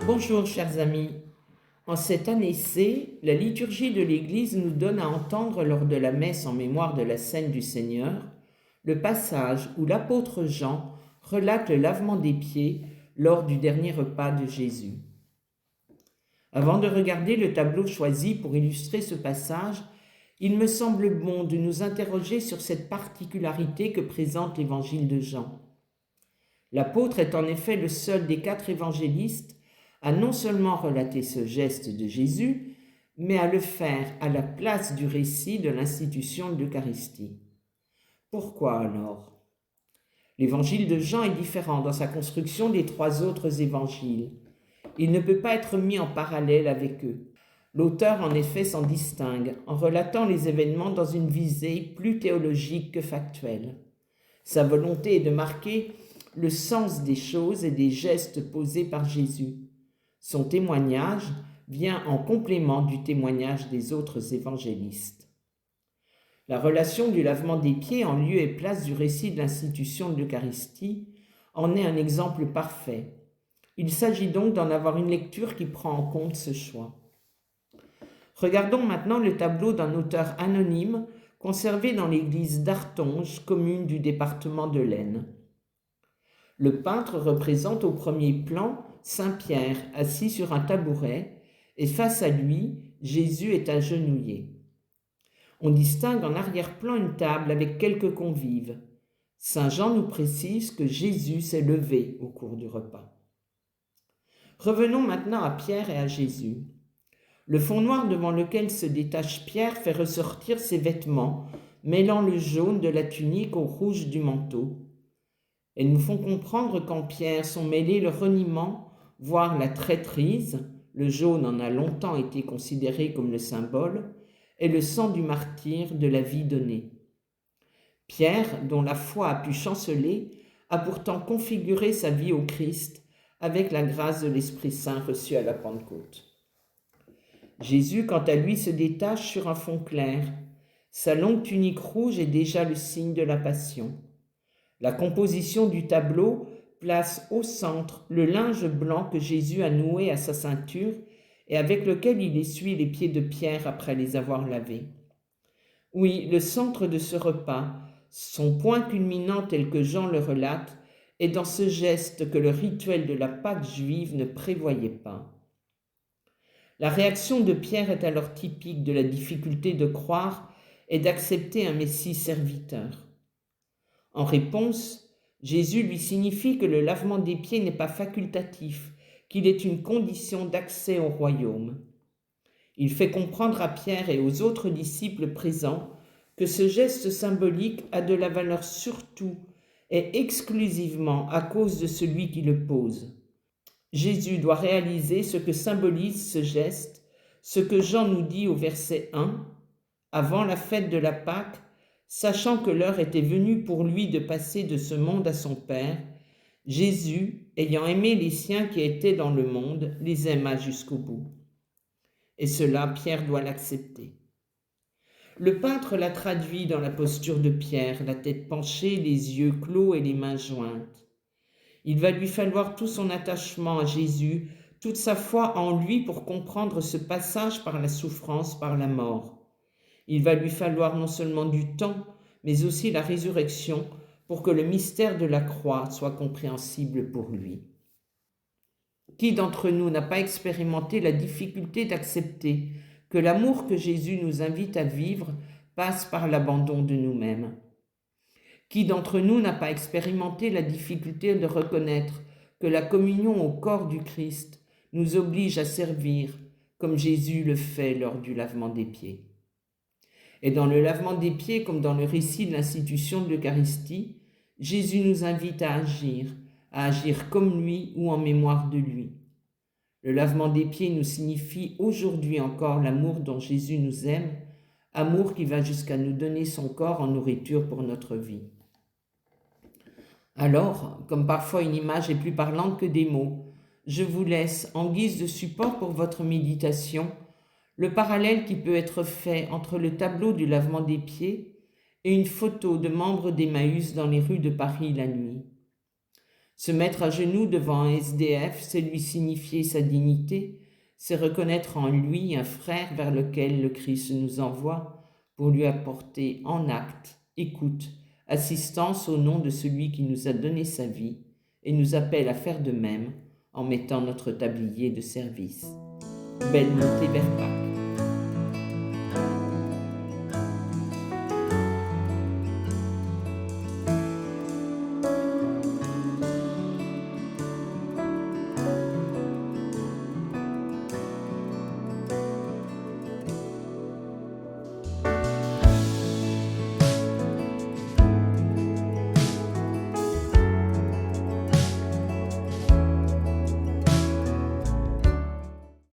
Bonjour chers amis. En cette année C, la liturgie de l'Église nous donne à entendre lors de la messe en mémoire de la Scène du Seigneur le passage où l'apôtre Jean relate le lavement des pieds lors du dernier repas de Jésus. Avant de regarder le tableau choisi pour illustrer ce passage, il me semble bon de nous interroger sur cette particularité que présente l'évangile de Jean. L'apôtre est en effet le seul des 4 évangélistes à non seulement relater ce geste de Jésus, mais à le faire à la place du récit de l'institution de l'Eucharistie. Pourquoi alors ? L'évangile de Jean est différent dans sa construction des 3 autres évangiles. Il ne peut pas être mis en parallèle avec eux. L'auteur en effet s'en distingue en relatant les événements dans une visée plus théologique que factuelle. Sa volonté est de marquer le sens des choses et des gestes posés par Jésus. Son témoignage vient en complément du témoignage des autres évangélistes. La relation du lavement des pieds en lieu et place du récit de l'institution de l'Eucharistie en est un exemple parfait. Il s'agit donc d'en avoir une lecture qui prend en compte ce choix. Regardons maintenant le tableau d'un auteur anonyme conservé dans l'église d'Artonge, commune du département de l'Aisne. Le peintre représente au premier plan Saint Pierre assis sur un tabouret et face à lui, Jésus est agenouillé. On distingue en arrière-plan une table avec quelques convives. Saint Jean nous précise que Jésus s'est levé au cours du repas. Revenons maintenant à Pierre et à Jésus. Le fond noir devant lequel se détache Pierre fait ressortir ses vêtements, mêlant le jaune de la tunique au rouge du manteau. Elles nous font comprendre qu'en Pierre sont mêlés le reniement, voire la traîtrise, le jaune en a longtemps été considéré comme le symbole, et le sang du martyr de la vie donnée. Pierre, dont la foi a pu chanceler, a pourtant configuré sa vie au Christ avec la grâce de l'Esprit Saint reçue à la Pentecôte. Jésus, quant à lui, se détache sur un fond clair. Sa longue tunique rouge est déjà le signe de la Passion. La composition du tableau place au centre le linge blanc que Jésus a noué à sa ceinture et avec lequel il essuie les pieds de Pierre après les avoir lavés. Oui, le centre de ce repas, son point culminant tel que Jean le relate, est dans ce geste que le rituel de la Pâque juive ne prévoyait pas. La réaction de Pierre est alors typique de la difficulté de croire et d'accepter un Messie serviteur. En réponse, Jésus lui signifie que le lavement des pieds n'est pas facultatif, qu'il est une condition d'accès au royaume. Il fait comprendre à Pierre et aux autres disciples présents que ce geste symbolique a de la valeur surtout et exclusivement à cause de celui qui le pose. Jésus doit réaliser ce que symbolise ce geste, ce que Jean nous dit au verset 1, avant la fête de la Pâque, sachant que l'heure était venue pour lui de passer de ce monde à son Père, Jésus, ayant aimé les siens qui étaient dans le monde, les aima jusqu'au bout. Et cela, Pierre doit l'accepter. Le peintre l'a traduit dans la posture de Pierre, la tête penchée, les yeux clos et les mains jointes. Il va lui falloir tout son attachement à Jésus, toute sa foi en lui pour comprendre ce passage par la souffrance, par la mort. Il va lui falloir non seulement du temps, mais aussi la résurrection pour que le mystère de la croix soit compréhensible pour lui. Qui d'entre nous n'a pas expérimenté la difficulté d'accepter que l'amour que Jésus nous invite à vivre passe par l'abandon de nous-mêmes ? Qui d'entre nous n'a pas expérimenté la difficulté de reconnaître que la communion au corps du Christ nous oblige à servir comme Jésus le fait lors du lavement des pieds ? Et dans le lavement des pieds, comme dans le récit de l'institution de l'Eucharistie, Jésus nous invite à agir comme lui ou en mémoire de lui. Le lavement des pieds nous signifie aujourd'hui encore l'amour dont Jésus nous aime, amour qui va jusqu'à nous donner son corps en nourriture pour notre vie. Alors, comme parfois une image est plus parlante que des mots, je vous laisse, en guise de support pour votre méditation, le parallèle qui peut être fait entre le tableau du lavement des pieds et une photo de membres d'Emmaüs dans les rues de Paris la nuit. Se mettre à genoux devant un SDF, c'est lui signifier sa dignité, c'est reconnaître en lui un frère vers lequel le Christ nous envoie pour lui apporter en acte, écoute, assistance au nom de celui qui nous a donné sa vie et nous appelle à faire de même en mettant notre tablier de service. Belle montée vers Pâques.